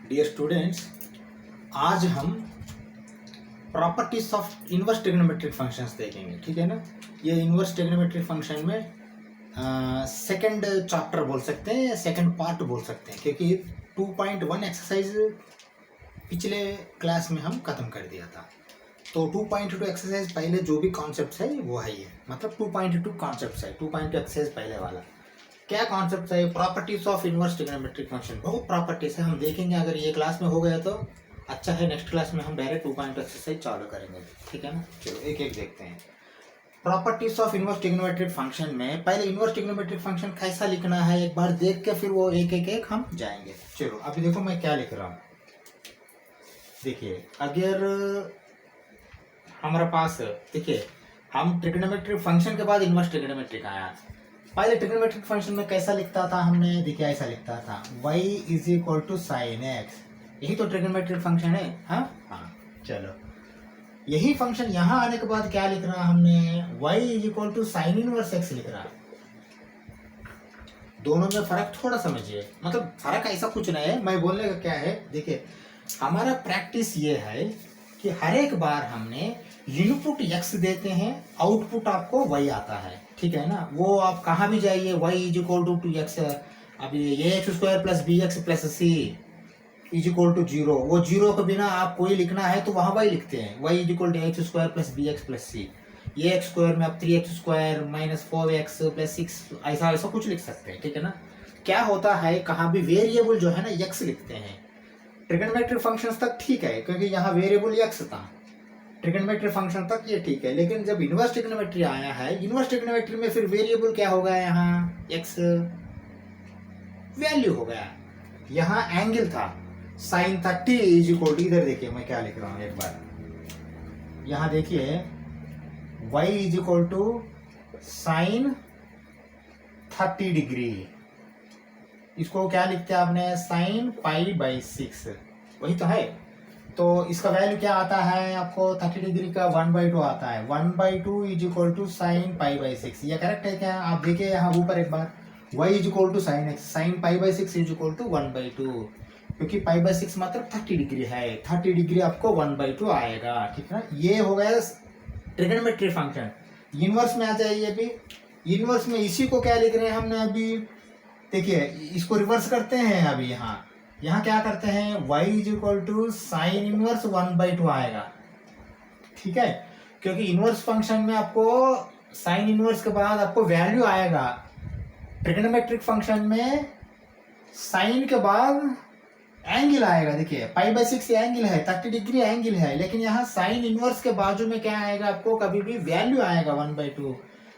Dear students, आज हम properties of inverse trigonometric functions देखेंगे। ठीक है ना। ये इनवर्स ट्रिग्नोमेट्रिक फंक्शन में सेकंड चैप्टर बोल सकते हैं या सेकंड पार्ट बोल सकते हैं, क्योंकि 2.1 एक्सरसाइज पिछले क्लास में हम खत्म कर दिया था। तो 2.2 एक्सरसाइज पहले जो भी कॉन्सेप्ट है वो है, ये मतलब 2.2 कॉन्सेप्ट है। 2.2 एक्सरसाइज पहले वाला क्या कॉन्सेप्ट है? Properties of inverse trigonometric function. बहुत प्रॉपर्टीज है, हम देखेंगे। अगर ये क्लास में हो गया तो अच्छा है, नेक्स्ट क्लास में हम डायरेक्ट 2.2 एक्सरसाइज चालू करेंगे। ठीक है ना। चलो एक एक देखते हैं। Properties of inverse trigonometric function में पहले इनवर्स ट्रिग्नोमेट्रिक फंक्शन कैसा लिखना है एक बार देख के फिर वो एक एक हम जाएंगे। चलो अभी देखो मैं क्या लिख रहा हूँ। देखिए, अगर हमारे पास देखिए हम ट्रिग्नोमेट्रिक फंक्शन के बाद इनवर्स ट्रिग्नोमेट्रिक आया। पहले ट्रिग्नोमेट्रिक फंक्शन में कैसा लिखता था हमने? देखिए ऐसा लिखता था y is equal to sine x. यही तो ट्रिग्नोमेट्रिक फंक्शन है। हाँ, चलो यही फंक्शन यहाँ आने के बाद क्या लिख रहा हमने? y is equal to sine inverse x लिख रहा। दोनों में फर्क थोड़ा समझिए, मतलब फर्क ऐसा कुछ नहीं है। मैं बोलने का क्या है, देखिए हमारा प्रैक्टिस ये है कि हर एक बार हमने इनपुट x देते हैं, आउटपुट आपको y आता है। ठीक है ना। वो आप कहाँ भी जाइए, y is equal to 2x, अब ये x square plus b x plus c is equal to 0। वो 0 के बिना आप कोई लिखना है तो वहाँ y लिखते हैं, y is equal to x square plus b x plus c. ये एक्स स्क्वायर में आप 3x square minus 4x plus 6 ऐसा ऐसा कुछ लिख सकते हैं। ठीक है ना। क्या होता है, कहाँ भी वेरिएबल जो है ना x लिखते हैं। ट्रिग्नोमेट्रिक फंक्शंस तक ठीक है, क्योंकि यहाँ वेरिएबल x था। ट्रिग्नोमेट्री फंक्शन तक ये ठीक है, लेकिन जब इनवर्स ट्रिग्नोमेट्री आया है, इनवर्स ट्रिग्नोमेट्री में फिर वेरिएबल क्या हो गया? यहाँ x वैल्यू हो गया। यहाँ एंगल था, साइन था t इज इक्वल टू, इधर देखिए मैं क्या लिख रहा हूँ एक बार। यहाँ देखिए y is equal to sine 30 degree. इसको क्या लिखते हैं आपने? साइन π/6। वही तो है। तो इसका वैल्यू क्या आता है आपको? 30 डिग्री का 1/2 आता है। 1/2 इज इक्वल टू साइन π/6। ये करेक्ट है क्या? आप देखिए यहाँ ऊपर एक बार, y is equal to sine x, sine π/6 is equal to 1/2, क्योंकि π/6 मतलब 30 डिग्री है। 30 डिग्री आपको 1/2 आएगा। ठीक है ना। ये हो गया ट्रिग्नोमेट्री फंक्शन। इनवर्स में आ जाइए। अभी इनवर्स में इसी को क्या लिख रहे हैं हमने? अभी देखिए इसको रिवर्स करते हैं। अभी यहाँ क्या करते हैं? y is equal to sine inverse 1/2 आएगा। ठीक है, क्योंकि इनवर्स फंक्शन में आपको साइन इनवर्स के बाद आपको वैल्यू आएगा। ट्रिग्नोमेट्रिक फंक्शन में साइन के बाद एंगल आएगा। देखिए π/6 एंगल है, 30 डिग्री एंगल है, लेकिन यहाँ साइन इनवर्स के बाजू में क्या आएगा आपको? कभी भी वैल्यू आएगा 1/2।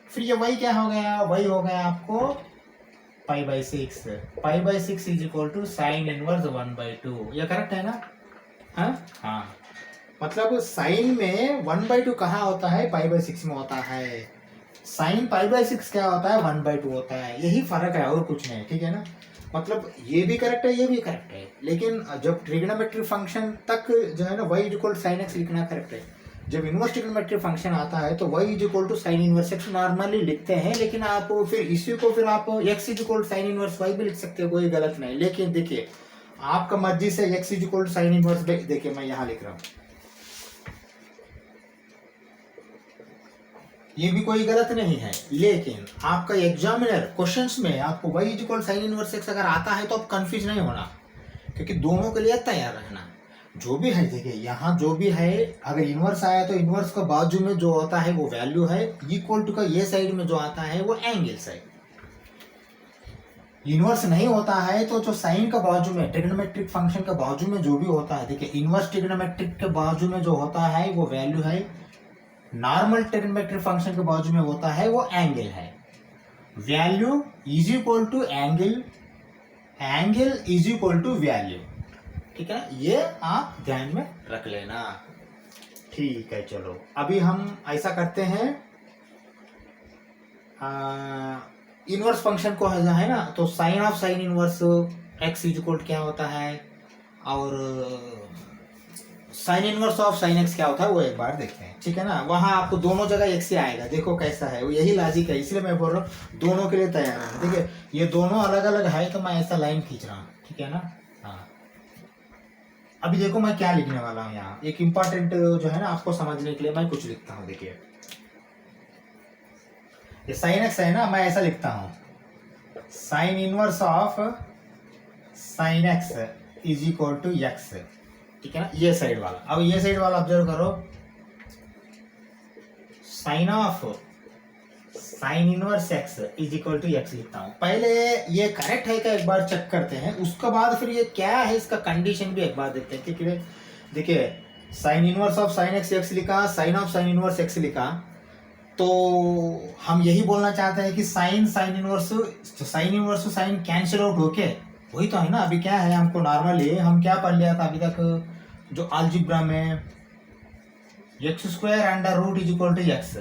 फिर ये y क्या हो गया? y हो गया आपको π/6। π/6 is equal to sine inverse 1/2। ये करेक्ट है ना? हाँ, मतलब साइन में 1/2 कहाँ होता है? π/6 में होता है। साइन π/6 क्या होता है? 1/2 होता है। यही फर्क है और कुछ नहीं। ठीक है ना। मतलब ये भी करेक्ट है, ये भी करेक्ट है, लेकिन जब ट्रिग्नोमेट्री फंक्शन तक जो है ना y is equal to sine x लिखना करेक्ट है। जब इनवर्स ट्रिग्नोमेट्री फंक्शन आता है तो y is equal to sine inverse x normally लिखते हैं, लेकिन आप फिर इसी को फिर आप x is equal to sine inverse y भी लिख सकते हो, कोई गलत नहीं। लेकिन देखिए आपका मर्जी से x is equal to sine inverse, देखिए मैं यहाँ लिख रहा हूँ, ये भी कोई गलत नहीं है। लेकिन आपका एग्जामिनर क्वेश्चंस में आपको y is equal sign inverse x अगर आता है तो आप कंफ्यूज नहीं होना, क्योंकि दोनों के लिए तैयार रहना। जो भी है देखिए यहाँ जो भी है, अगर इनवर्स आया तो इनवर्स का बाजू में जो होता है वो वैल्यू है। इक्वल टू का ये साइड में जो आता है वो एंगल्स है। इनवर्स नहीं होता है तो जो साइन का बाजू में, ट्रिग्नोमेट्रिक फंक्शन के बाजू में जो भी होता है, देखिए इनवर्स ट्रिग्नोमेट्रिक के बाजू में जो होता है वो वैल्यू है। नॉर्मल ट्रिग्नोमेट्रिक फंक्शन के बाजू में होता है वो एंगल है। Value is equal to angle, angle is equal to value. ठीक है, ये आप ध्यान में रख लेना। ठीक है, चलो अभी हम ऐसा करते हैं। इनवर्स फंक्शन को है ना, तो sine of sine inverse x is equal क्या होता है, और sine inverse of sine x क्या होता है वो एक बार देखते हैं। ठीक है ना। वहां आपको दोनों जगह एक्स ही आएगा। देखो कैसा है, वो यही लॉजिक है, इसलिए मैं बोल रहा हूँ दोनों के लिए तैयार है। देखिए ये दोनों अलग अलग है तो मैं ऐसा लाइन खींच रहा हूँ। ठीक है ना। हाँ, अभी देखो मैं क्या लिखने वाला हूँ यहाँ, एक इम्पॉर्टेंट जो है ना आपको समझने के लिए मैं कुछ लिखता हूँ। देखिए ये साइन एक्स है ना, मैं ऐसा लिखता हूँ sine inverse of sine x is equal to x, ठीक है ना, ये साइड वाला। अब ये साइड वाला ऑब्जर्व करो, sine of sine inverse x is equal to x लिखता हूँ। पहले ये करेक्ट है क्या एक बार चेक करते हैं, उसके बाद फिर ये क्या है इसका कंडीशन भी एक बार देखते हैं। क्योंकि देखिए sine inverse of sine x x लिखा, sine of sine inverse x लिखा, तो हम यही बोलना चाहते हैं कि sine sine inverse sine cancel out होके वही तो है ना। अभी क्या है हमको नॉर्मली हम क्या पढ़ लिया था अभी तक जो अलजेब्रा में, x square under root is equal to x,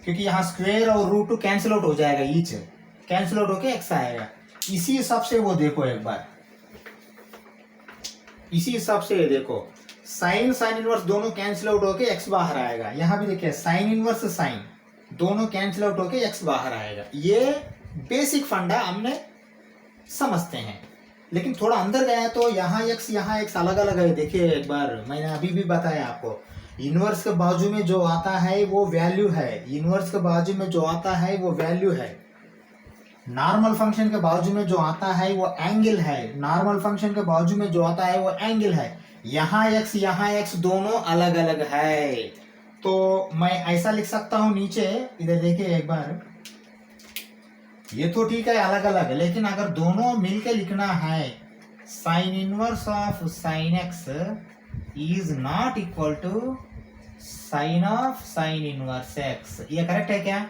क्योंकि यहाँ स्क्वायर और रूट टू कैंसिल आउट हो जाएगा, ईच कैंसिल आउट होके एक्स आएगा। इसी हिसाब से वो देखो एक बार, इसी हिसाब से ये देखो साइन साइन इनवर्स दोनों कैंसिल आउट होके एक्स बाहर आएगा। यहाँ भी देखिए साइन इनवर्स साइन दोनों कैंसिल आउट होके एक्स बाहर आएगा। ये बेसिक फंडा हमने समझते हैं, लेकिन थोड़ा अंदर गया तो यहाँ एक्स अलग अलग है। देखिए एक बार मैंने अभी भी बताया आपको, इनवर्स के बाजू में जो आता है वो वैल्यू है, इनवर्स के बाजू में जो आता है वो वैल्यू है, नॉर्मल फंक्शन के बाजू में जो आता है वो एंगल है, नॉर्मल फंक्शन के बाजू में जो आता है वो एंगल है। यहाँ एक्स दोनों अलग अलग है, तो मैं ऐसा लिख सकता हूँ नीचे, इधर देखिए एक बार, ये तो ठीक है अलग अलग, लेकिन अगर दोनों मिलके लिखना है sine inverse of sine x is not equal to sine of sine inverse x, ये करेक्ट है क्या?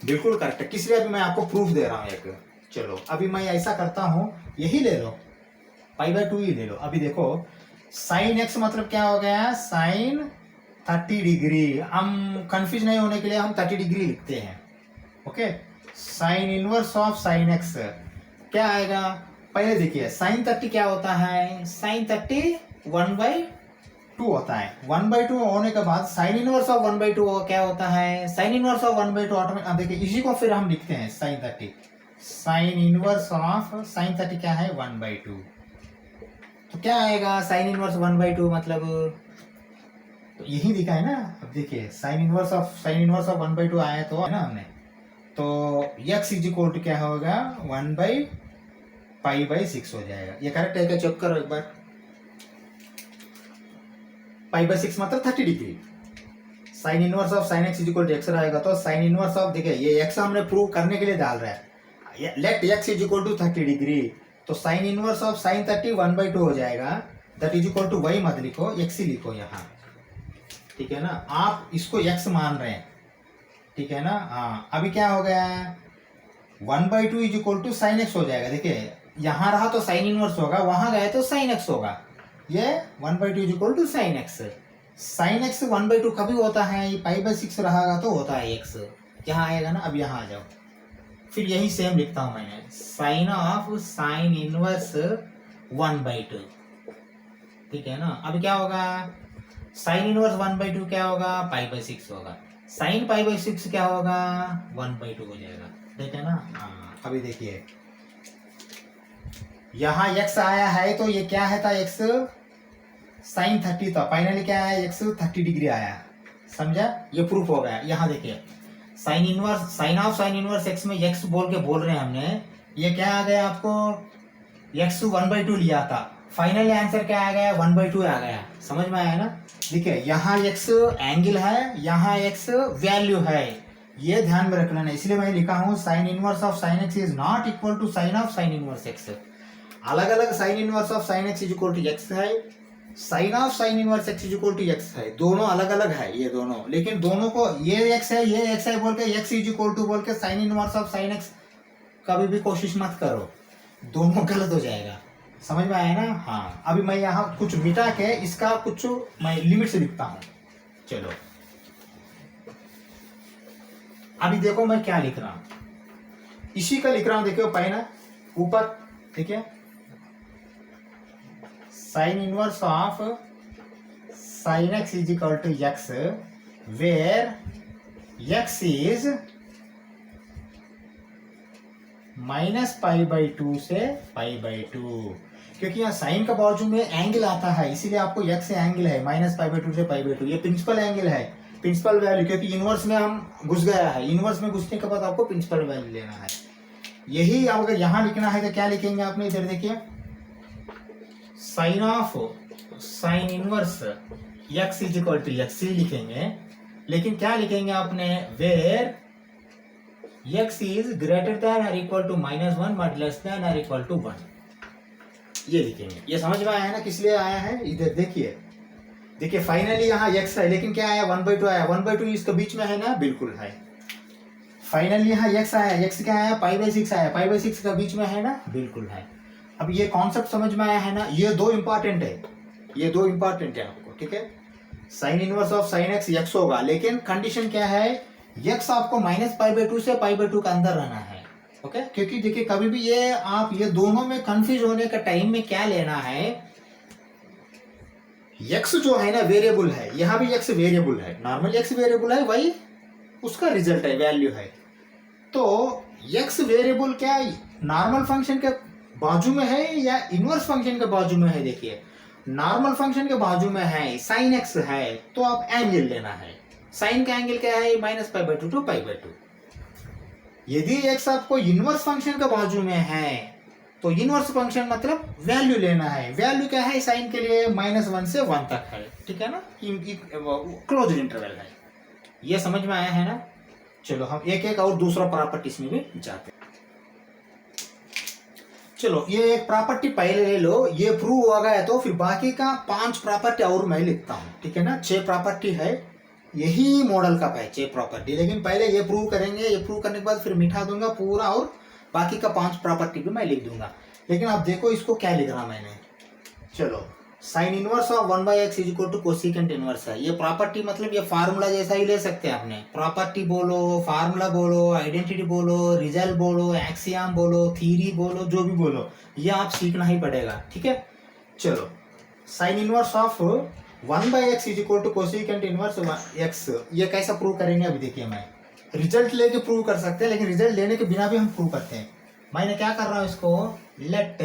बिल्कुल करेक्ट है। किस लिए अभी मैं आपको प्रूफ दे रहा हूं एक। चलो अभी मैं ऐसा करता हूं, यही ले लो, π/2 ही ले लो। अभी देखो साइन एक्स मतलब क्या हो गया, साइन 30 डिग्री। हम कंफ्यूज नहीं होने के लिए हम 30 डिग्री लिखते हैं, okay. Sign inverse of sine x क्या आएगा, पहले देखिए साइन 30 क्या होता है, साइन 30 1/2 होता है। 1/2 होने के बाद साइन इनवर्स ऑफ 1/2 क्या होता है, साइन इनवर्स ऑफ 1/2 ऑटोमेटिक। देखिए इसी को फिर हम लिखते हैं sine 30, sine inverse of sine 30 क्या है 1/2, तो क्या आएगा साइन इनवर्स 1/2 मतलब, तो यही दिखा है ना। अब देखिए साइन इनवर्स ऑफ 1/2 आया तो है ना हमने, तो x इज इक्वल टू क्या होगा 1/π/6 हो जाएगा। ये करेक्ट है क्या, चेक करो एक बार। π/6 मतलब 30 degree. Sine inverse of sine x is equal to x रहेगा, तो साइन इनवर्स ऑफ, देखिए ये x हमने प्रूव करने के लिए डाल रहा है, let x is equal to 30 degree, तो साइन इनवर्स ऑफ साइन 30 1/2 हो जाएगा। That is equal to y मत लिखो, x ही लिखो यहाँ, ठीक है ना। आप इसको x मान रहे हैं, ठीक है ना। हाँ अभी क्या हो गया, 1/2 is equal to sine x हो जाएगा। देखिए यहाँ रहा तो साइन इनवर्स होगा, वहां गए तो साइन एक्स होगा। ये 1/2 is equal to sine x. Sine x 1/2 कभी होता है, ये π/6 रहेगा तो होता है x, यहाँ आएगा ना। अब यहाँ आ जाओ, फिर यही सेम लिखता हूं मैंने, साइन ऑफ साइन इनवर्स 1/2, ठीक है ना। अब क्या होगा, साइन इनवर्स 1/2 क्या होगा, π/6 होगा। साइन π/6 क्या होगा 1/2 हो जाएगा, ठीक है ना। हाँ अभी देखिए यहाँ x आया है, तो ये क्या है था, x साइन 30 था, फाइनली क्या है x 30 डिग्री आया, समझा, ये प्रूफ हो गया। यहाँ देखिए sine inverse, sine of sine inverse x में x बोल रहे हैं हमने, ये क्या आ गया आपको, x 1/2 लिया था, फाइनल आंसर क्या आ गया 1/2 आ गया, समझ में आया ना। देखिए यहाँ x एंगल है, यहाँ x वैल्यू है, ये ध्यान में रख लेना। इसलिए मैं लिखा हूँ sine inverse of sine x is not equal to sine of sine inverse x। अलग अलग sine inverse of sine x is equal to x है, sine of sine inverse x is equal to x है, दोनों अलग अलग है ये दोनों, लेकिन दोनों को ये x है ये x है बोल के x इज इक्वल टू बोल के sign inverse of sine x कभी भी कोशिश मत करो, दोनों गलत हो जाएगा, समझ में आया ना। हाँ अभी मैं यहाँ कुछ मिटा के इसका कुछ मैं लिमिट से लिखता हूँ। चलो अभी देखो मैं क्या लिख रहा हूँ, इसी का लिख रहा हूँ। देखो पहला ऊपर देखिए, sine inverse of sine x is equal to x, where x is -π/2 से π/2। क्योंकि यहाँ साइन का बाजू में एंगल आता है, इसीलिए आपको x से एंगल है -π/2 से π/2, ये प्रिंसिपल एंगल है, प्रिंसिपल वैल्यू, क्योंकि इनवर्स में हम घुस गया है, इनवर्स में घुसने के बाद आपको प्रिंसिपल वैल्यू लेना है। यही अगर यहाँ लिखना है तो क्या लिखेंगे आपने, इधर देखिए साइन इनवर्स x = x लिखेंगे, लेकिन क्या लिखेंगे आपने, where x is greater than or equal to -1 but less than or equal to 1, ये लिखेंगे। ये समझ में आया है ना किस लिए आया है, इधर देखिए फाइनली यहाँ x है, लेकिन क्या आया 1/2 आया, 1/2 इसके बीच में है ना, बिल्कुल है। फाइनली यहाँ x आया, x क्या आया, π/6 आया, π/6 का बीच में है ना, बिल्कुल है। अब ये कॉन्सेप्ट समझ में आया है ना, ये दो इंपॉर्टेंट है, ये दो इंपॉर्टेंट है आपको, ठीक है। Sine inverse of sine x x होगा, लेकिन कंडीशन क्या है, x आपको -π/2 से π/2 का अंदर रहना है, ओके। क्योंकि देखिए कभी भी ये आप ये दोनों में कंफ्यूज होने का टाइम में क्या लेना है, x जो है ना वेरिएबल है, यहाँ भी x वेरिएबल है, नॉर्मल x वेरिएबल है, वही उसका रिजल्ट है, वैल्यू है। तो x वेरिएबल क्या नॉर्मल फंक्शन के बाजू में है या इनवर्स फंक्शन के बाजू में है, देखिए नॉर्मल फंक्शन के बाजू में है, साइन x है, तो आप एंगल लेना है, साइन का एंगल क्या है, -π/2 to π/2। यदि x आपको इनवर्स फंक्शन के बाजू में है तो इनवर्स फंक्शन मतलब वैल्यू लेना है, वैल्यू क्या है साइन के लिए, -1 से 1 तक है, ठीक है ना, क्लोज इंटरवल है। ये समझ में आया है ना। चलो हम एक एक और दूसरा प्रॉपर्टीज में भी जाते हैं। चलो ये एक प्रॉपर्टी पहले ले लो, ये प्रूव हो गया तो फिर बाकी का 5 प्रॉपर्टी और मैं लिखता हूँ, ठीक है ना। 6 प्रॉपर्टी है, यही मॉडल का है 6 प्रॉपर्टी, लेकिन पहले ये प्रूव करेंगे, ये प्रूव करने के बाद फिर मिटा दूंगा पूरा और बाकी का 5 प्रॉपर्टी भी मैं लिख दूंगा। लेकिन आप देखो इसको क्या लिख रहा मैंने, चलो sine inverse of 1/x = cosecant inverse है। ये प्रॉपर्टी मतलब ये फार्मूला जैसा ही ले सकते हैं आपने, प्रॉपर्टी बोलो, फार्मूला बोलो, आइडेंटिटी बोलो, रिजल्ट बोलो, एक्सियम बोलो, थ्योरी बोलो, जो भी बोलो, ये आप सीखना ही पड़ेगा, ठीक है। चलो sine inverse of 1/x = cosecant inverse x, ये कैसा प्रूव करेंगे अभी देखिए, मैं रिजल्ट लेके प्रूव कर सकते हैं, लेकिन रिजल्ट लेने के बिना भी हम प्रूव करते हैं। मैंने क्या कर रहा हूँ, इसको let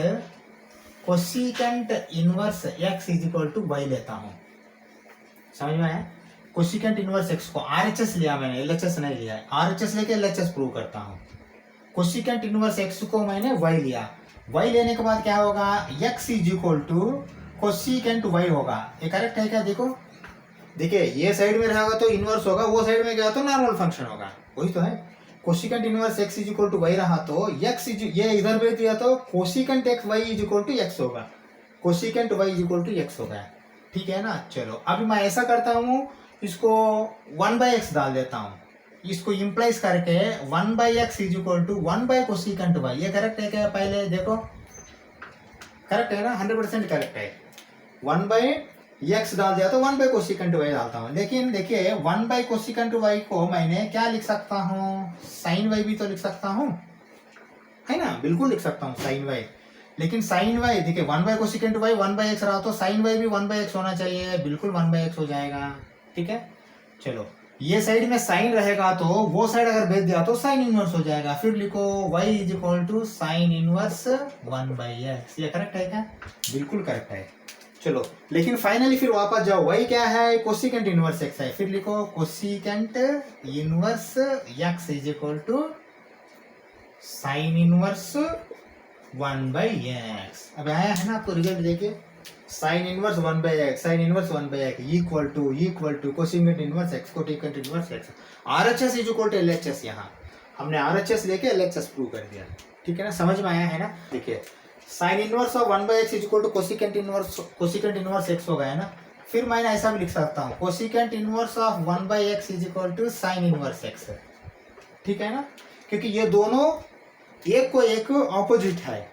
cosecant inverse x = y लेता हूँ, समझ में आया। कोसिकेंट इनवर्स x को RHS लिया मैंने, LHS नहीं लिया है, RHS लेके LHS प्रूव करता हूँ। कोसिकेंट इनवर्स x को मैंने y लिया, y लेने के बाद क्या होगा, x = कोसिकेंट y होगा। ये करेक्ट है क्या, देखो देखिए ये साइड में रहेगा तो इनवर्स होगा, वो साइड में गया तो नॉर्मल फंक्शन होगा, वही तो है। कोसिकेंट इनवर्स x = y रहा तो x ये इधर भेज दिया तो कोसिकेंट x y = x होगा, कोसिकेंट y = x होगा, ठीक है ना। चलो अभी मैं ऐसा करता हूँ, इसको 1/x डाल देता हूँ, इसको इम्प्लाइज करके 1/x = 1/कोसिकेंट y, ये करेक्ट है क्या, पहले देखो करेक्ट है ना, 100% करेक्ट है। 1/x डाल दिया तो 1/कोसिकेंट y डालता हूँ, लेकिन देखिए 1/कोसिकेंट y को मैंने क्या लिख सकता हूँ, साइन y भी तो लिख सकता हूँ, है ना, बिल्कुल लिख सकता हूँ साइन y। लेकिन साइन y देखिए 1/कोसिकेंट y 1/x रहा तो साइन y भी 1/x होना चाहिए, बिल्कुल 1/x हो जाएगा, ठीक है। चलो ये साइड में साइन रहेगा तो वो साइड अगर भेज दिया तो साइन इनवर्स हो जाएगा, फिर लिखो y = साइन इनवर्स 1/x, ये करेक्ट है क्या, बिल्कुल करेक्ट है। चलो लेकिन फाइनली फिर वापस जाओ, y क्या है, कोसिकेंट इनवर्स x है, फिर लिखो cosecant inverse x = sine inverse 1/x। अब आया है ना आपको रिजल्ट, देखिए sine inverse 1/x, sine inverse 1/x equal to cosecant inverse x, cosecant inverse x, RHS = LHS। यहाँ हमने RHS लेके LHS प्रूव कर दिया, ठीक है ना, समझ में आया है ना। देखिए sine inverse of 1/x = cosecant inverse x हो गया ना, फिर मैंने ऐसा भी लिख सकता हूँ, cosecant inverse of 1/x = sine inverse x, ठीक है ना, क्योंकि ये दोनों एक को एक ऑपोजिट है,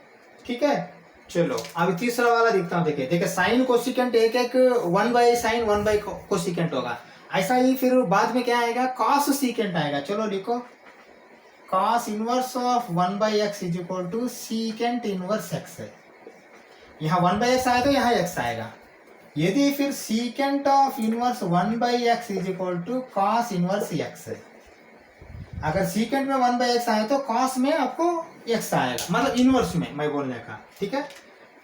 ठीक है। चलो अभी तीसरा वाला दिखता हूँ, देखिए साइन कोसिकेंट एक 1/sin 1/कोसिकेंट होगा, ऐसा ही फिर बाद में क्या आएगा, कॉस सीकेंट आएगा। चलो लिखो cos inverse of 1/x = secant inverse x, यहाँ 1/x आया तो यहाँ x आएगा। यदि फिर secant of inverse 1/x = cos inverse x, अगर सीकेंट में 1/x आए तो कॉस में आपको x आएगा, मतलब इनवर्स में मैं बोलने का, ठीक है।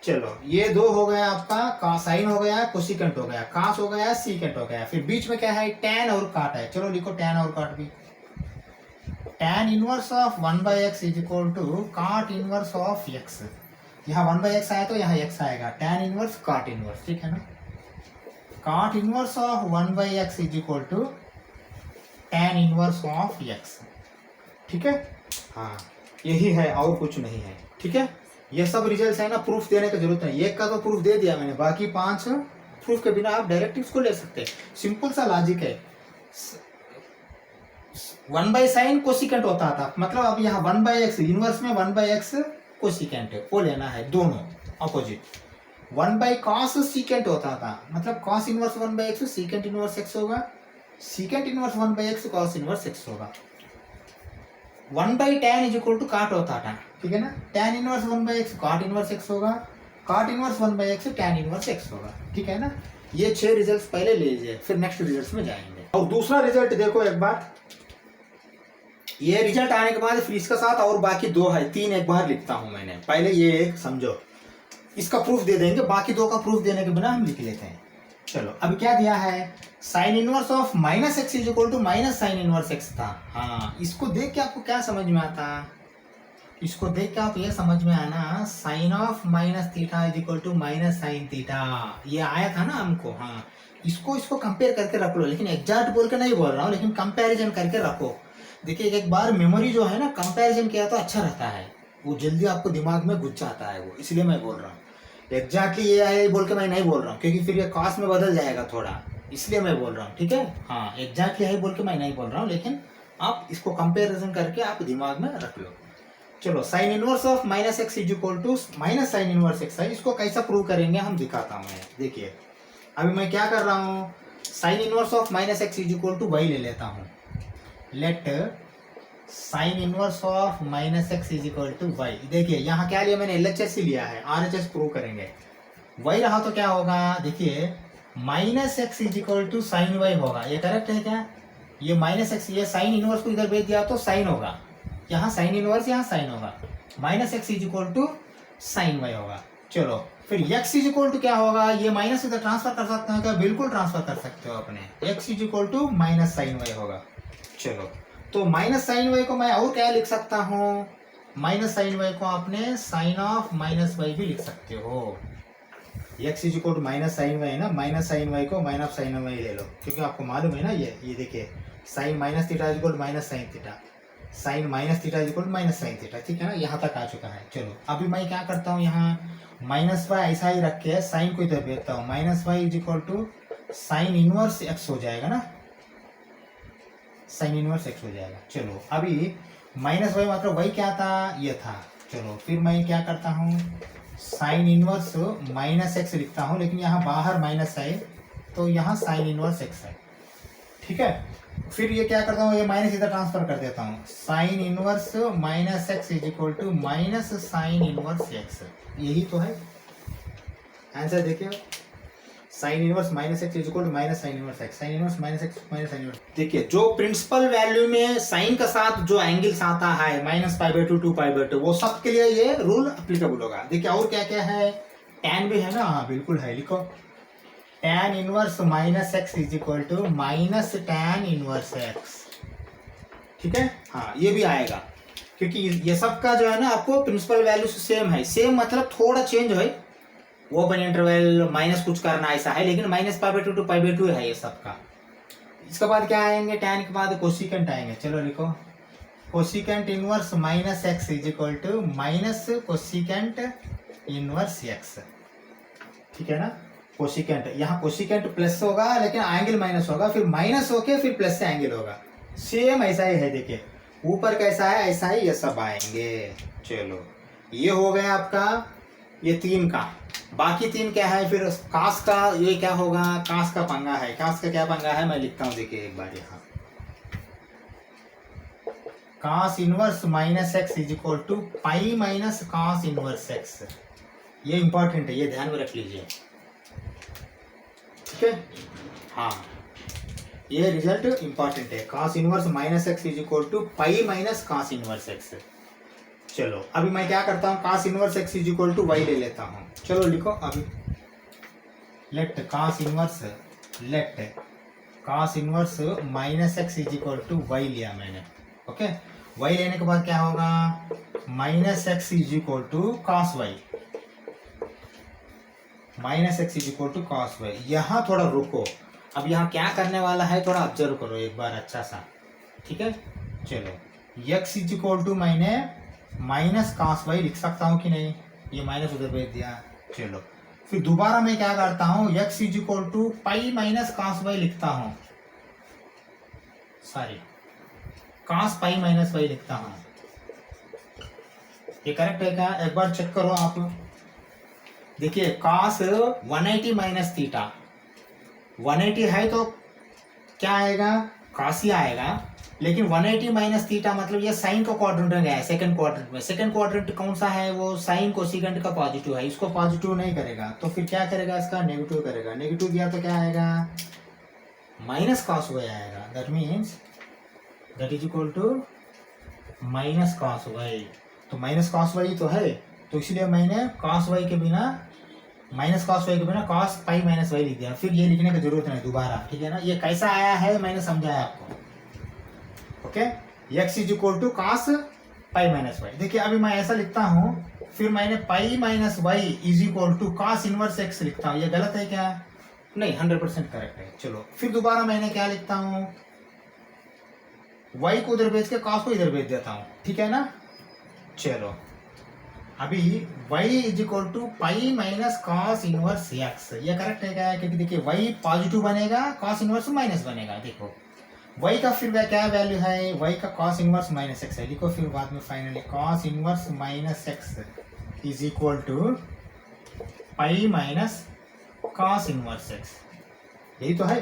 चलो ये दो हो गया आपका, साइन हो गया, कोसिकेंट हो गया, कास हो गया, सीकेंट हो गया, फिर बीच में क्या है, टैन और काट है। चलो लिखो टैन और काट भी। Tan inverse of 1/x is equal to cot inverse of x। यहाँ 1/x आया तो यहाँ x आएगा, टैन इनवर्स काट इनवर्स, ठीक है ना। Cot inverse of 1/x is equal to tan inverse of x, ठीक है। हाँ यही है और कुछ नहीं है, ठीक है। ये सब रिजल्ट है ना, प्रूफ देने की जरूरत नहीं। एक का तो प्रूफ दे दिया मैंने, बाकी 5 प्रूफ के बिना आप डायरेक्ट इसको ले सकते हैं। सिंपल सा लॉजिक है। 1/sin कोसिकेंट होता था, मतलब अब यहाँ 1/x इनवर्स में 1/x कोसिकेंट है, वो लेना है दोनों अपोजिट। 1/cos सीकेंट होता था, मतलब cos inverse 1/x secant inverse x होगा, secant inverse 1/x cos inverse x होगा। 1/tan इज इक्वल टू काट होता था, ठीक है ना। tan इनवर्स 1/x काट इनवर्स x होगा, काट inverse 1/x tan inverse x होगा, ठीक है ना। ये 6 रिजल्ट्स पहले ले लीजिए, फिर नेक्स्ट रिजल्ट्स में जाएंगे। और दूसरा रिजल्ट देखो एक बार, ये रिजल्ट आने के बाद फिर इसका साथ और बाकी 2 है, 3 एक बार लिखता हूं मैंने। पहले ये एक समझो, इसका प्रूफ दे देंगे, बाकी 2 का प्रूफ देने के बिना हम लिख लेते हैं। चलो अभी क्या दिया है, sine inverse of -x is equal to minus sine inverse x था। हाँ इसको देख के आपको क्या समझ में आता, इसको देख के आप ये समझ में आना, sine of -θ is equal to minus sine theta, ये आया था ना हमको। हाँ इसको कंपेयर करके रख लो, लेकिन एग्जैक्ट बोल के नहीं बोल रहा हूँ, लेकिन कंपैरिजन करके रखो। देखिए एक बार मेमोरी जो है ना, कंपैरिजन किया तो अच्छा रहता है, वो जल्दी आपको दिमाग में घुस जाता है वो, इसलिए मैं बोल रहा हूँ। एग्जैक्टली ये है बोल के मैं नहीं बोल रहा हूँ, क्योंकि फिर ये कॉस में बदल जाएगा थोड़ा, इसलिए मैं बोल रहा हूँ, ठीक है। हाँ एग्जैक्टली है बोल के मैं नहीं बोल रहा हूँ, लेकिन आप इसको कंपैरिजन करके आप दिमाग में रख लो। चलो sine inverse of -x is equal to minus sine inverse x है, इसको कैसा प्रूव करेंगे हम दिखाता हूँ मैं। देखिए अभी मैं क्या कर रहा हूँ, sine inverse of -x is equal to y ले लेता हूँ। Let sine inverse of -x is equal to y। देखिए यहाँ क्या लिया मैंने, LHS ही लिया है, RHS प्रूव करेंगे। y रहा तो क्या होगा, देखिए -x is equal to sine y होगा, ये करेक्ट है क्या। ये -x, ये साइन इनवर्स को इधर भेज दिया तो साइन होगा, यहाँ साइन इनवर्स यहाँ साइन होगा, -x is equal to sine y होगा। चलो फिर x इज इक्वल टू क्या होगा, ये माइनस इधर ट्रांसफर कर सकते हैं क्या, बिल्कुल ट्रांसफर कर सकते हो अपने। x is equal to minus sine y होगा। चलो तो माइनस साइन y को मैं और क्या लिख सकता हूँ, माइनस साइन y को आपने साइन ऑफ -y भी लिख सकते हो। x is equal to minus sine y है ना, माइनस साइन y को माइनस साइन y ले लो, क्योंकि आपको मालूम है ना, ये देखिए sine -θ is equal to minus sine theta, sine -θ is equal to minus sine theta, ठीक है ना। यहाँ तक आ चुका है। चलो अभी मैं क्या करता हूँ, यहाँ -y ऐसा ही रख के साइन को इधर भेजता हूँ, -y is equal to sine inverse x हो जाएगा ना, साइन इनवर्स x हो जाएगा। चलो अभी -y मतलब y क्या था, ये था। चलो फिर मैं क्या करता हूँ, साइन इनवर्स -x लिखता हूँ, लेकिन यहाँ बाहर माइनस है तो यहाँ साइन इनवर्स x है, ठीक है। फिर ये क्या करता हूँ, ये माइनस इधर ट्रांसफर कर देता हूँ, sine inverse -x is equal to minus sine inverse x, यही तो है आंसर। देखिए sine inverse -x is equal to minus sine inverse x, sine inverse -x minus sine inverse. देखिए जो प्रिंसिपल वैल्यू में साइन का साथ जो एंगल्स आता है -π/2 2π/2, वो सब के लिए ये रूल एप्लीकेबल होगा। देखिए और क्या क्या है, tan भी है ना, हाँ बिल्कुल है, लिखो tan inverse -x is equal to minus tan inverse x, ठीक है। हाँ ये भी आएगा, क्योंकि ये सब का जो है ना आपको प्रिंसिपल वैल्यू सेम है, सेम मतलब थोड़ा चेंज है, ओपन इंटरवल माइनस कुछ करना ऐसा है, लेकिन -π/2 2π/2 है ये सबका। इसके बाद क्या आएंगे, tan के बाद कोसिकेंट आएंगे। चलो लिखो cosecant inverse -x is equal to minus cosecant inverse x, ठीक है ना। कोसिकेंट, यहाँ कोसिकेंट प्लस होगा लेकिन एंगल माइनस होगा, फिर माइनस होके फिर प्लस से एंगल होगा, सेम ऐसा ही है। देखिए ऊपर कैसा है ऐसा ही ये सब आएंगे। चलो ये हो गया आपका ये 3 का, बाकी 3 क्या है, फिर कास का ये क्या होगा, कास का पंगा है। कास का क्या पंगा है मैं लिखता हूँ, देखिए एक बार यहाँ cos inverse -x is equal to pi minus cos inverse x, ये इंपॉर्टेंट है, ये ध्यान में रख लीजिए, ठीक है। हाँ ये रिजल्ट इंपॉर्टेंट है, cos inverse -x is equal to pi minus cos inverse x। चलो अभी मैं क्या करता हूँ, cos inverse x is equal to y ले लेता हूँ। चलो लिखो अभी, let cos inverse minus x is equal to y लिया मैंने। ओके, वाई लेने के बाद क्या होगा, minus x is equal to cos y, minus x is equal to cos y. यहाँ थोड़ा रुको, अब यहाँ क्या करने वाला है थोड़ा ऑब्जर्व करो एक बार अच्छा सा, ठीक है। चलो x इज इक्वल टू मैंने माइनस कॉस वाई लिख सकता हूँ कि नहीं, ये माइनस उधर भेज दिया। चलो फिर दोबारा मैं क्या करता हूँ, x is equal to pi minus cos y लिखता हूँ, sorry cos pi minus y लिखता हूँ। ये करेक्ट है क्या, एक बार चेक करो आप। देखिए कॉस 180 माइनस थीटा, 180 है तो क्या आएगा, कॉस ही आएगा, लेकिन 180 माइनस थीटा मतलब ये साइन का क्वाड्रेंट में गया है, सेकंड क्वाड्रेंट में। सेकंड क्वाड्रेंट कौन सा है, वो साइन कोसिकेंट का पॉजिटिव है, इसको पॉजिटिव नहीं करेगा तो फिर क्या करेगा, इसका नेगेटिव करेगा। नेगेटिव दिया तो क्या आएगा, माइनस कॉस वाई आएगा। That means that is equal to minus cos y. तो माइनस कॉस वाई तो है, तो इसलिए मैंने कॉस वाई के बिना, माइनस कॉस वाई के बिना कॉस पाई माइनस वाई लिख दिया। फिर ये लिखने की जरूरत नहीं दोबारा, ठीक है ना। ये कैसा आया है मैंने समझाया आपको। Okay, x is equal to cos pi minus y. देखिए अभी मैं ऐसा लिखता हूँ, फिर मैंने pi minus y is equal to cos inverse x लिखता हूँ। ये गलत है क्या, नहीं 100% करेक्ट है। चलो फिर दोबारा मैंने क्या लिखता हूँ, y को उधर भेज के cos को इधर भेज देता हूँ, ठीक है ना। चलो अभी y is equal to pi minus cos inverse x, ये करेक्ट है क्या, क्योंकि देखिए y पॉजिटिव बनेगा, कॉस इनवर्स माइनस बनेगा। देखो y का फिर क्या वैल्यू है, y का cos इनवर्स माइनस एक्स है। लिखो फिर बाद में finally cos inverse minus x is equal to pi minus cos inverse x, यही तो है।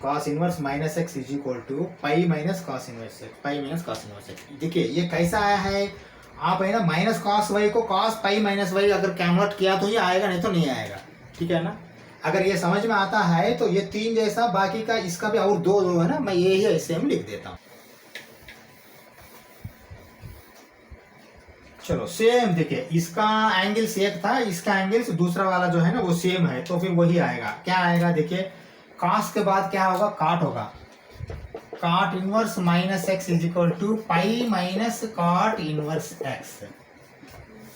cos inverse minus x is equal to pi minus cos inverse x, pi minus cos inverse x. देखिए ये कैसा आया है, आप है ना माइनस cos वाई को cos पाई माइनस वाई अगर कन्वर्ट किया तो ये आएगा, नहीं तो नहीं आएगा, ठीक है ना। अगर ये समझ में आता है तो ये 3 जैसा, बाकी का इसका भी और दो है ना, मैं ये ही सेम लिख देता हूं। चलो सेम देखिए, इसका एंगल्स एक था, इसका एंगल्स दूसरा वाला जो है ना वो सेम है, तो फिर वही आएगा। क्या आएगा देखिए, cos के बाद क्या होगा, cot होगा। cot inverse minus x is equal to pi minus cot inverse x.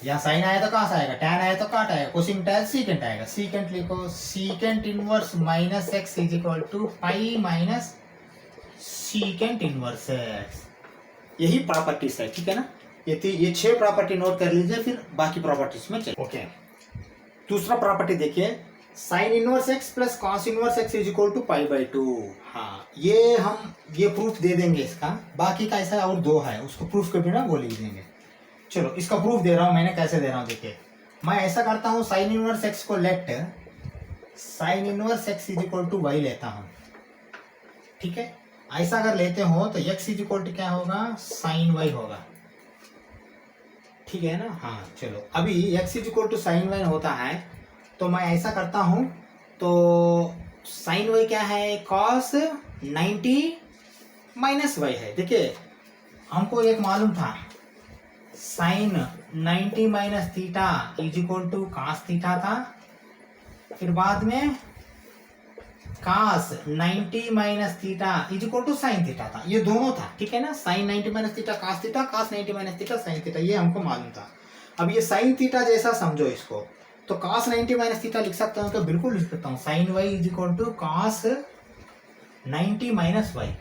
यहाँ साइन आया तो cos आएगा, tan आया तो cot आएगा, कोसिंग tan सीकेंट आएगा। सीकेंट लिखो, secant inverse minus x is equal to pi minus secant inverse x. यही प्रॉपर्टीज है, ठीक है ना। ये 6 प्रॉपर्टी नोट कर लीजिए, फिर बाकी प्रॉपर्टीज में चलिए। ओके, दूसरा प्रॉपर्टी देखिए, sine inverse x plus cos inverse x is equal to pi by 2। हाँ ये हम ये प्रूफ दे देंगे इसका, बाकी का ऐसा और 2 है, उसको प्रूफ के बिना वो लिख देंगे। चलो इसका प्रूफ दे रहा हूं मैंने, कैसे दे रहा हूं देखिए। मैं ऐसा करता हूं, साइन इनवर्स एक्स को let sine inverse x is equal to y लेता हूं, ठीक है। ऐसा अगर लेते हो तो एक्स इज इक्वल टू क्या होगा, साइन वाई होगा, ठीक है ना। हाँ चलो अभी x is equal to sine y होता है, तो मैं ऐसा करता हूं, तो साइन वाई क्या है, कॉस 90 माइनस वाई है। देखिए हमको एक मालूम था, sine 90 minus theta is equal to cos theta था, फिर बाद में cos 90 minus theta is equal to sine theta था। ये दोनों था, ठीक है ना। Sine 90 minus theta cos theta, cos 90 minus theta sine theta, ये हमको मालूम था। अब ये साइन थीटा जैसा समझो इसको, तो cos 90 माइनस थीटा लिख सकता हूँ, तो बिल्कुल लिख सकता हूँ, sine y is equal to cos 90 minus y,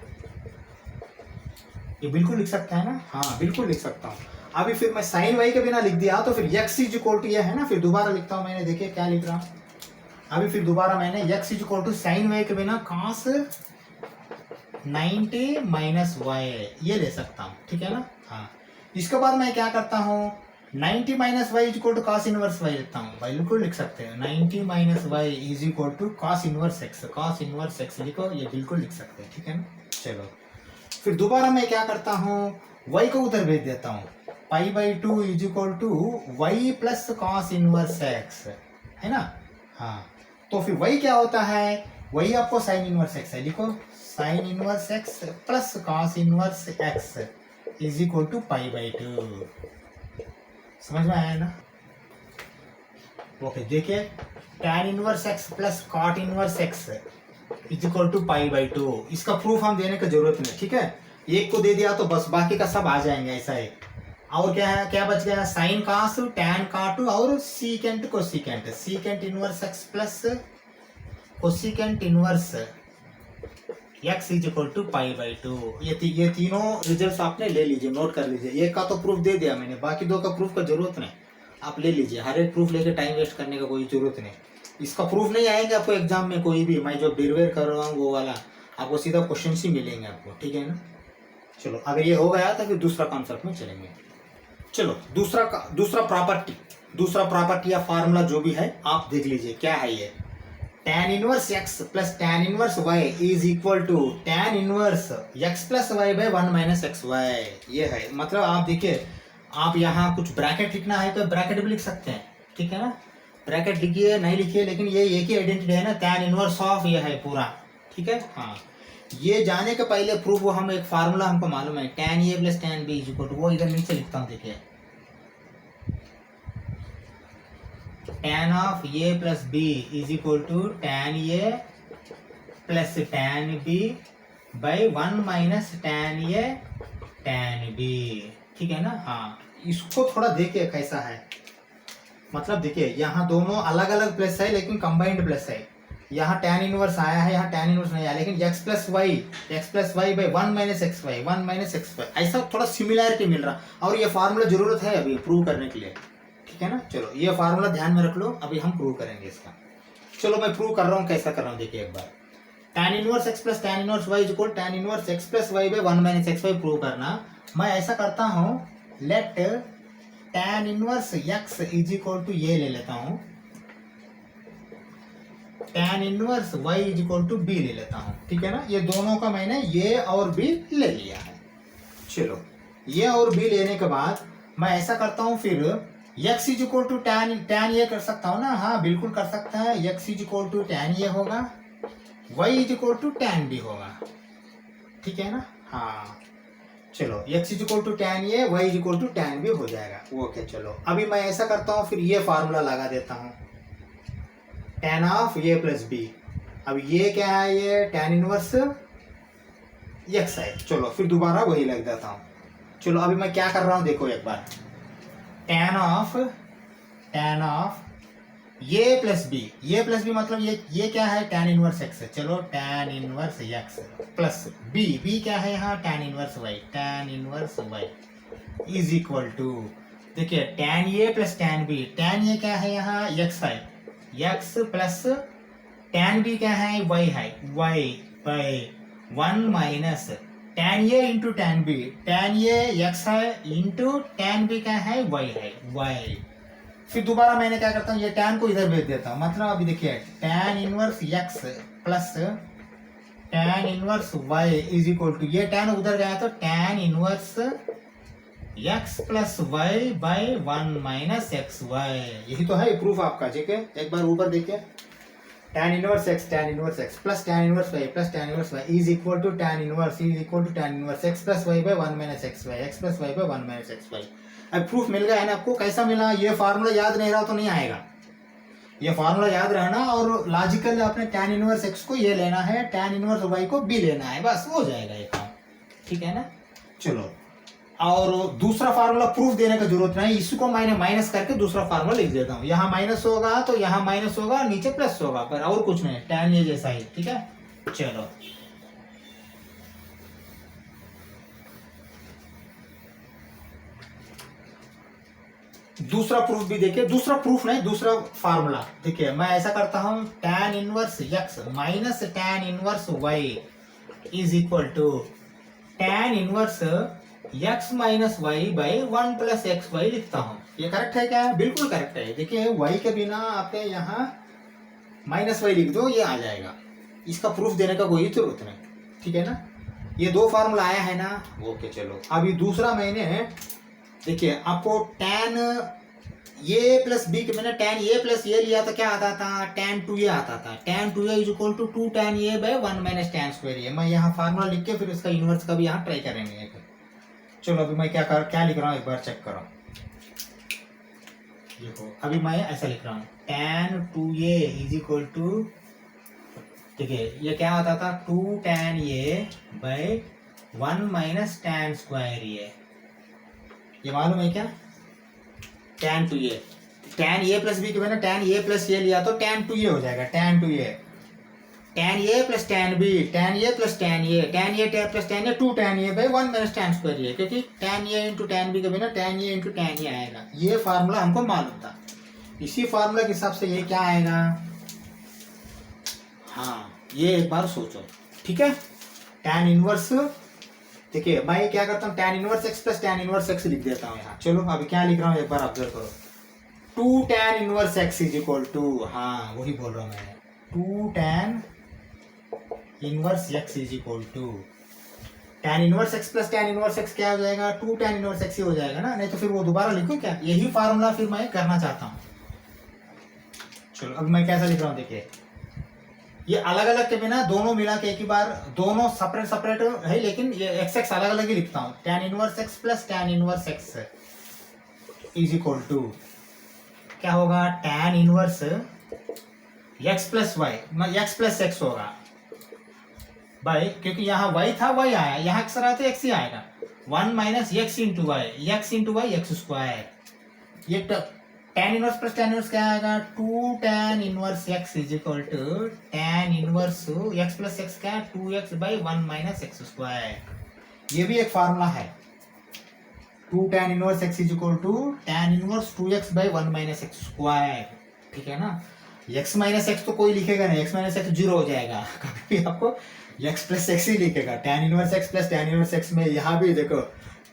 ये बिल्कुल लिख सकता है ना। हाँ बिल्कुल लिख सकता हूँ। अभी फिर मैं साइन वाई के बिना लिख दिया, तो फिर x इज इक्वल टू ये है ना, फिर दोबारा लिखता हूँ मैंने, देखिए क्या लिख रहा हूँ। अभी फिर दोबारा मैंने x is equal to sine y के बिना cos 90 माइनस वाई ये ले सकता हूँ, ठीक है ना। हाँ इसके बाद मैं क्या करता हूँ, 90 minus y is equal to cos inverse y लिखता हूँ, बिल्कुल लिख सकते हैं। 90 minus y is equal to cos inverse x, cos inverse x लिखो, ये बिल्कुल लिख सकते हैं, ठीक है ना। चलो फिर दोबारा मैं क्या करता हूँ, y को उधर भेज देता हूँ, pi by 2 is equal to y plus cos inverse x, है ना। हाँ तो फिर y क्या होता है, वही आपको साइन इनवर्स एक्स है। लिखो sine inverse x plus cos inverse x is equal to pi by 2। समझ में आया ना? ओके, देखिए tan inverse x plus cot inverse x is equal to pi by 2। इसका प्रूफ हम देने की जरूरत नहीं, ठीक है, एक को दे दिया तो बस, बाकी का सब आ जाएंगे ऐसा है। और क्या है, क्या बच गया, साइन कास tan cot और secant cosecant, secant inverse x plus cosecant inverse x is equal to pi by 2। ये तीनों रिजल्ट्स आपने ले लीजिए, नोट कर लीजिए। एक का तो प्रूफ दे दिया मैंने, बाकी दो का प्रूफ का जरूरत नहीं, आप ले लीजिए। हर एक प्रूफ लेके टाइम वेस्ट करने का कोई जरूरत नहीं। इसका प्रूफ नहीं आएगा आपको एग्जाम में कोई भी, मैं जो बिरवेर कर रहा हूँ वो वाला, आपको सीधा क्वेश्चन ही मिलेंगे आपको, ठीक है ना। चलो, अगर ये हो गया तो फिर दूसरा कॉन्सेप्ट में चलेंगे। चलो, दूसरा प्रॉपर्टी या फार्मूला जो भी है आप देख लीजिए, क्या है ये, tan inverse x plus tan inverse y is equal to tan inverse x plus y by 1 minus x y. ये है, मतलब आप देखिए, आप यहाँ कुछ ब्रैकेट लिखना है तो ब्रैकेट भी लिख सकते हैं, ठीक है ना, ब्रैकेट लिखिए नहीं लिखिए, लेकिन ये एक ही आइडेंटिटी है ना, tan इनवर्स ऑफ ये है पूरा, ठीक है। हाँ, ये जाने के पहले प्रूफ वो हम एक फार्मूला हमको मालूम है, tan a plus tan b is equal to, वो इधर नीचे लिखता हूँ, देखिए, tan of a plus b is equal to tan a plus tan b by 1 minus tan a tan b, ठीक है ना। हाँ, इसको थोड़ा देखिए कैसा है, मतलब देखिए यहाँ दोनों अलग अलग प्लस है लेकिन कंबाइंड प्लस है। यहाँ tan इनवर्स आया है, यहाँ tan इनवर्स नहीं आया, लेकिन x plus y by 1 minus x y, ऐसा थोड़ा सिमिलैरिटी मिल रहा। और ये फार्मूला जरूरत है अभी प्रूव करने के लिए, ठीक है ना। चलो, ये फार्मूला ध्यान में रख लो, अभी हम प्रूव करेंगे इसका। चलो, मैं प्रूव कर रहा हूँ, कैसा कर रहा हूँ देखिए एक बार। tan inverse x plus tan inverse y is equal tan inverse x plus y by 1 minus x y prove करना। मैं ऐसा करता हूँ, let tan inverse x is equal to ये ले लेता हूँ, tan inverse y is equal to b ले लेता हूँ, ठीक है ना। ये दोनों का मैंने ये और b ले लिया है। चलो, ये और b लेने के बाद मैं ऐसा करता हूँ, फिर x is equal to tan ये कर सकता हूँ ना, हाँ बिल्कुल कर सकता है, x is equal to tan ये होगा, y is equal to tan b होगा, ठीक है ना। हाँ, चलो, x is equal to tan ये, y is equal to tan भी हो जाएगा। ओके, चलो अभी मैं ऐसा करता हूँ, फिर ये फार्मूला लगा देता हूँ, tan of a plus b। अब ये क्या है, ये tan इनवर्स x है। चलो, फिर दोबारा वही लग देता हूँ। चलो, अभी मैं क्या कर रहा हूँ देखो एक बार, tan of a plus b मतलब ये क्या है, tan इनवर्स x है। चलो, tan inverse x plus b क्या है यहाँ, tan inverse y is equal to, देखिए tan a plus tan b, tan a क्या है यहाँ, x है, x प्लस tan b क्या है, y है, y by 1 minus tan a into tan b, tan a x है इंटू tan b क्या है, y है, y। फिर दोबारा मैंने क्या करता हूँ, ये tan को इधर भेज देता हूँ, मतलब अभी देखिए tan inverse x plus tan inverse y is equal to, ये tan उधर गया तो tan inverse x plus y by 1 minus x y. यही तो है प्रूफ आपका, ठीक है। एक बार ऊपर देखिए, tan inverse x plus tan inverse y is equal to tan inverse x plus y by 1 minus x y by 1 minus x y. अब प्रूफ मिल गया है ना आपको, कैसा मिला, ये फार्मूला याद नहीं रहा तो नहीं आएगा, ये फार्मूला याद रहना, और लॉजिकल अपने tan इनवर्स x को ये लेना है, tan इनवर्स y को b लेना है, बस हो जाएगा ये काम, ठीक है ना। चलो, और दूसरा फार्मूला प्रूफ देने का जरूरत नहीं, इसको मैंने माइनस करके दूसरा फार्मूला लिख देता हूँ। यहाँ माइनस होगा तो यहाँ माइनस होगा, नीचे प्लस होगा, पर और कुछ नहीं, tan ये जैसा ही, ठीक है। चलो, दूसरा प्रूफ भी देखिए, दूसरा प्रूफ नहीं, दूसरा फार्मूला देखिए। मैं ऐसा करता हूँ, tan inverse x minus tan inverse y is equal to tan inverse x minus y by 1 plus x y लिखता हूँ। ये करेक्ट है क्या? बिल्कुल करेक्ट है। देखिए y के बिना आपने यहाँ माइनस वाई लिख दो, ये आ जाएगा, इसका प्रूफ देने का कोई जरूरत नहीं, ठीक है ना। ये दो फार्मूला आया है ना, ओके। चलो, अभी दूसरा मैंने देखिए आपको tan a प्लस b के मैंने tan a प्लस a लिया तो क्या आता था, tan 2a आता था। tan 2a is equal to 2 tan a by 1 minus tan square a। मैं यहाँ फार्मूला लिख के फिर इसका इनवर्स का भी यहाँ ट्राई करेंगे। चलो, अभी मैं क्या लिख रहा हूँ एक बार चेक करो। देखो अभी मैं ऐसा लिख रहा हूँ tan 2a is equal to, देखिए ये क्या होता था 2 tan a by 1 minus tan square ये मालूम है क्या, tan 2a, tan a plus b के बिना tan a प्लस ए लिया तो tan 2a हो जाएगा, tan 2a, tan a plus tan b, tan a plus tan a, tan a plus tan a 2 tan a by 1 minus tan square a, क्योंकि tan a into tan b के बिना tan a into tan a आएगा। ये formula हमको मालूम था, इसी formula के हिसाब से ये क्या आएगा, हाँ ये एक बार सोचो, ठीक है। tan इनवर्स, देखिए मैं क्या करता हूँ tan inverse x plus tan inverse x लिख देता हूँ यहाँ। चलो अभी क्या लिख रहा हूँ एक बार ऑब्जर्व करो, 2 tan inverse x is equal to, हाँ वही बोल रहा हूँ मैं, 2 tan inverse x is equal to tan inverse x plus tan inverse x क्या हो जाएगा, 2 tan इनवर्स x ही हो जाएगा ना, नहीं तो फिर वो दोबारा लिखो क्या, यही फार्मूला फिर मैं करना चाहता हूँ। चलो अब मैं कैसा लिख रहा हूँ, देखिए ये अलग अलग के बिना दोनों मिला के एक ही बार, दोनों सेपरेट सेपरेट है लेकिन ये एक्स एक्स अलग अलग ही लिखता हूँ, tan inverse x plus tan inverse x is equal to क्या होगा, tan inverse x plus y, x plus x होगा बाई, क्योंकि यहाँ y था y आया, यहाँ x रहा तो x ही आएगा, 1 minus x into y, x square, ये tan inverse plus tan inverse क्या आएगा, 2 tan inverse x is equal to tan inverse x plus x क्या है 2x by 1 minus x square. ये भी एक फार्मूला है, 2 tan inverse x is equal to tan inverse 2x by 1 minus x square, ठीक है ना। x माइनस x तो कोई लिखेगा नहीं, x माइनस x जीरो हो जाएगा, कभी भी आपको x प्लस x ही लिखेगा, tan inverse x plus tan inverse x में यहाँ भी देखो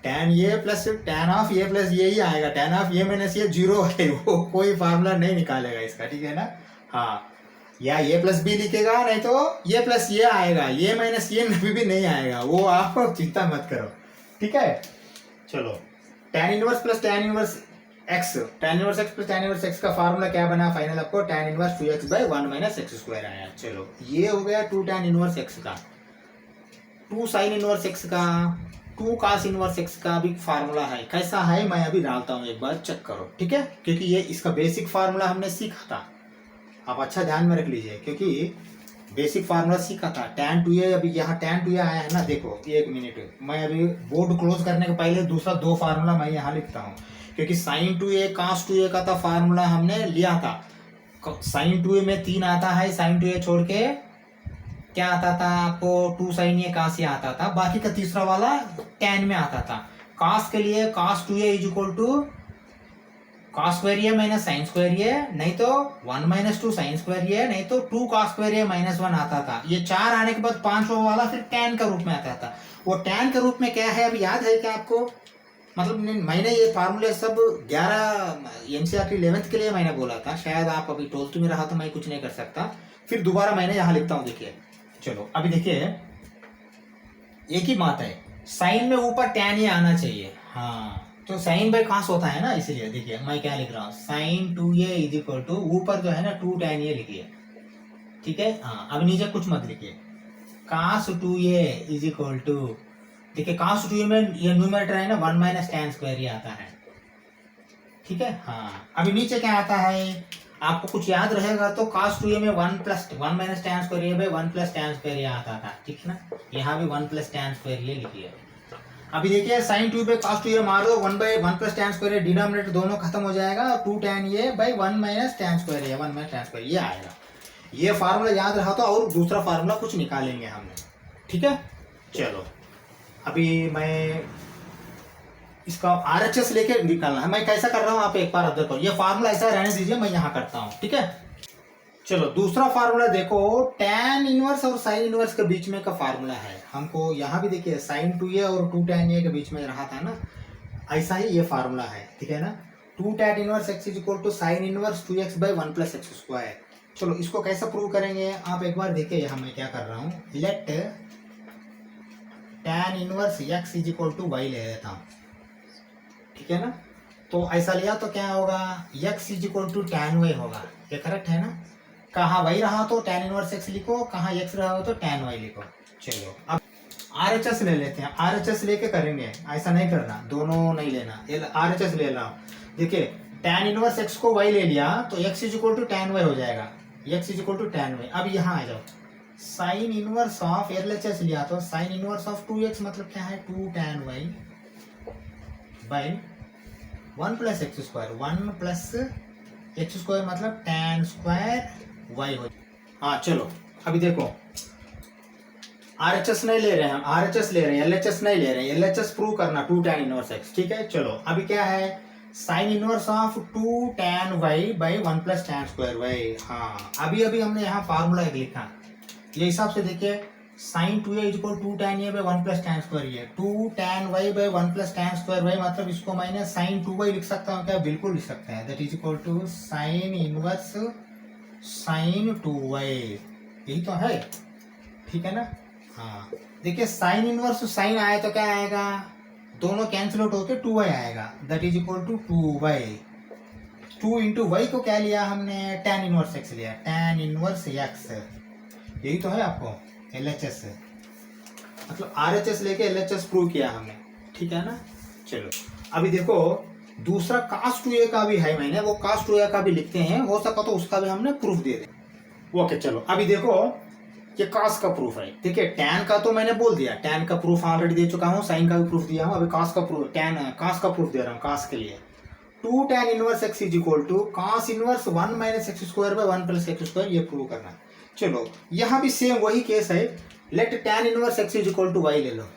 tan a plus tan of a plus ये ही आएगा, tan ऑफ a माइनस ये जीरो है, वो कोई फार्मूला नहीं निकालेगा इसका, ठीक है ना। हाँ या a प्लस b लिखेगा, नहीं तो a प्लस ये आएगा, a माइनस ये कभी भी नहीं आएगा, वो आप चिंता मत करो, ठीक है। चलो tan inverse plus tan inverse x, tan inverse x plus tan inverse x का फार्मूला क्या बना फाइनल आपको, tan inverse 2x by 1 minus x square आया। चलो ये हो गया 2 tan इनवर्स x का, 2 sin इनवर्स x का, 2 cos इनवर्स x का भी फार्मूला है, कैसा है मैं अभी डालता हूँ, एक बार चेक करो, ठीक है, क्योंकि ये इसका बेसिक फार्मूला हमने सीखा था, आप अच्छा ध्यान में रख लीजिए, क्योंकि बेसिक फार्मूला सीखा था। tan 2a, अभी यहाँ tan 2a आया है ना, देखो एक मिनट, मैं अभी बोर्ड क्लोज करने के पहले दूसरा 2 फार्मूला मैं यहाँ लिखता हूँ, क्योंकि sin 2a cos 2a का था फार्मूला हमने लिया था, sin 2a में 3 आता है, sin 2a छोड़ के क्या आता था आपको 2 sin a cos a आता था, बाकी का तीसरा वाला tan में आता था। cos के लिए cos 2a is equal to cos square a minus sine square a, नहीं तो 1 माइनस 2 साइन स्क्वायर ए, नहीं तो 2 cos स्क्वायर ए माइनस 1 आता था। ये 4 आने के बाद 5वां वाला फिर tan का रूप में आता था। वो tan के रूप में क्या है अभी याद है क्या आपको, मतलब मैंने ये फार्मूले सब 11 एनसीईआरटी 11th के लिए मैंने बोला था, शायद आप अभी 12th में रहा तो मैं कुछ नहीं कर सकता, फिर दोबारा मैंने यहाँ लिखता हूँ, देखिए। चलो अभी देखिए एक ही बात है, साइन में ऊपर tan ये आना चाहिए, हाँ तो साइन बाई कॉस होता है ना, इसलिए देखिए मैं क्या लिख रहा हूँ, sin 2a is equal to ऊपर जो है ना 2 tan a लिखिए, ठीक है। हाँ अब नीचे कुछ मत लिखिए, cos 2a is equal to, देखिए cos 2a में ये न्यूमरेटर है ना 1 माइनस tan स्क्वायर ये आता है, ठीक है। हाँ अभी नीचे क्या आता है, आपको कुछ याद रहेगा तो cos 2a में 1 माइनस tan स्क्वायर ये बाई 1 प्लस tan स्क्वायर ये आता था, ठीक है ना। यहाँ भी 1 प्लस tan स्क्वायर ये लिखिए। अभी देखिए sin 2 पे cos 2a मार दो, 1 by 1 plus tan square, denominator दोनों खत्म हो जाएगा, 2 tan a by 1 minus tan square ये, 1 माइनस tan स्क्वायर ये आएगा। ये फार्मूला याद रहा तो और दूसरा फार्मूला कुछ निकालेंगे हमने, ठीक है। चलो अभी मैं इसका RHS लेके निकालना है, मैं कैसा कर रहा हूँ आप एक बार ऑब्जर्व करो, ये फार्मूला ऐसा रहने दीजिए, मैं यहाँ करता हूँ, ठीक है। चलो दूसरा फार्मूला देखो, tan इनवर्स और sin इनवर्स के बीच में का फार्मूला है, हमको यहाँ भी देखिए sin 2a और 2 tan a के बीच में रहा था ना, ऐसा ही ये फार्मूला है, ठीक है ना। 2 tan inverse x is equal to sin inverse 2x by 1 plus x square. चलो इसको कैसे प्रूव करेंगे आप एक बार देखिए, यहाँ मैं क्या कर रहा हूँ, let tan inverse x is equal to y ले लेता हूँ, ठीक है ना। तो ऐसा लिया तो क्या होगा, x is equal to tan y होगा, ये करेक्ट है ना। कहाँ y रहा तो tan इनवर्स x लिखो, कहाँ x रहा हो तो tan y लिखो। चलो अब RHS ले लेते हैं, RHS लेके करेंगे, ऐसा नहीं करना, दोनों नहीं लेना, RHS ले रहा हूँ। देखिए tan इनवर्स x को y ले लिया तो x is equal to tan y हो जाएगा, x is equal to tan y। अब यहाँ आ जाओ, साइन इनवर्स ऑफ LHS लिया तो साइन इनवर्स ऑफ 2x मतलब क्या है 2 tan y by 1 plus x square, 1 plus x square मतलब tan स्क्वायर y हो। हाँ चलो अभी देखो, RHS नहीं ले रहे हैं हम, RHS ले रहे हैं, LHS नहीं ले रहे हैं। LHS प्रूव करना 2 tan इनवर्स x, ठीक है। चलो अभी क्या है, sine inverse of 2 tan y by 1 plus tan square y। हाँ अभी हमने यहाँ फार्मूला एक लिखा, ये हिसाब से देखिए, sine 2a is equal 2 tan a by 1 plus tan square ये 2 tan y by 1 plus tan square y, मतलब इसको मैंने साइन 2y लिख सकता हूँ क्या, बिल्कुल लिख सकते हैं। That is equal to sine inverse sine 2y, यही तो है, ठीक है ना। हाँ देखिए, साइन इनवर्स साइन आया तो क्या आएगा, दोनों कैंसिल आउट होकर 2y आएगा। That is equal to 2y, 2 into y को क्या लिया हमने, tan इनवर्स x लिया, tan इनवर्स x, यही तो है आपको LHS, मतलब RHS लेके LHS प्रूव किया हमने, ठीक है ना। चलो अभी देखो, दूसरा cos 2a का भी है, मैंने वो cos 2a का भी लिखते हैं, हो सका तो उसका भी हमने प्रूफ दे दे। ओके चलो अभी देखो, ये cos का प्रूफ है, ठीक है। tan का तो मैंने बोल दिया, tan का प्रूफ ऑलरेडी दे चुका हूँ, sin का भी प्रूफ दिया हूँ, अभी cos का प्रूफ, cos का प्रूफ दे रहा हूँ। cos के लिए 2 tan inverse x is equal to cos inverse 1 minus x square by 1 plus x square, ये प्रूव करना। चलो यहाँ भी सेम वही केस है, let tan inverse x is equal to y ले लो,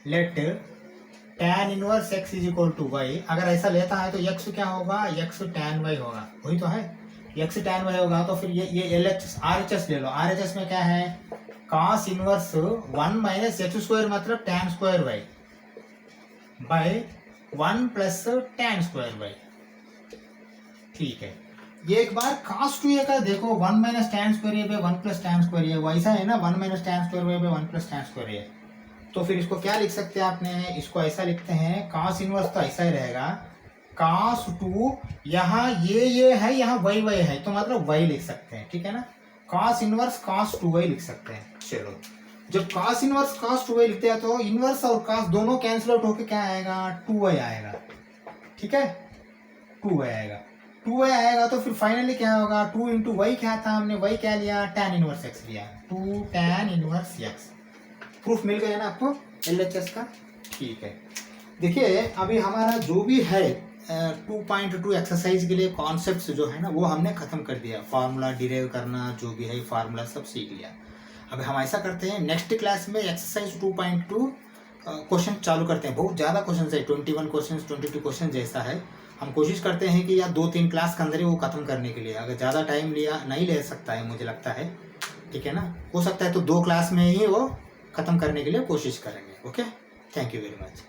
let tan inverse x is equal to y। अगर ऐसा लेता है तो x क्या होगा, x tan y होगा, वही तो है, x tan y होगा। तो फिर ये LHS RHS ले लो, RHS में क्या है, cos inverse 1 minus x square मतलब tan square y by 1 plus tan square y, ठीक है। ये एक बार cos 2a का देखो, 1 minus tan square y by 1 plus tan square y, वैसा है ना, 1 minus tan square y by 1 plus tan square y। तो फिर इसको क्या लिख सकते हैं आपने, इसको ऐसा लिखते हैं, cos इनवर्स तो ऐसा ही रहेगा, cos 2, यहाँ ये है, यहाँ y है, तो मतलब y लिख सकते हैं, ठीक है ना। cos इनवर्स cos 2y लिख सकते हैं। चलो जब cos इनवर्स cos 2y लिखते हैं तो इनवर्स और cos दोनों कैंसिल आउट होकर क्या आएगा, 2y आएगा, ठीक है, 2y आएगा, 2y आएगा। तो फिर फाइनली क्या होगा, 2 इंटू वाई क्या था, हमने y क्या लिया, tan इनवर्स x लिया, 2 tan इनवर्स x। प्रूफ मिल गया ना आपको LHS का, ठीक है। देखिए अभी हमारा जो भी है 2.2 एक्सरसाइज के लिए कॉन्सेप्ट्स जो है ना, वो हमने खत्म कर दिया, फार्मूला डिराइव करना जो भी है फार्मूला सब सीख लिया। अब हम ऐसा करते हैं, नेक्स्ट क्लास में एक्सरसाइज 2.2 क्वेश्चन चालू करते हैं। बहुत ज़्यादा क्वेश्चन है, 21 क्वेश्चन 22 क्वेश्चन जैसा है। हम कोशिश करते हैं कि या 2-3 क्लास के अंदर ही वो खत्म करने के लिए, अगर ज़्यादा टाइम लिया नहीं ले सकता है मुझे लगता है, ठीक है ना, हो सकता है तो 2 क्लास में ही वो खत्म करने के लिए कोशिश करेंगे। Okay, thank you very much.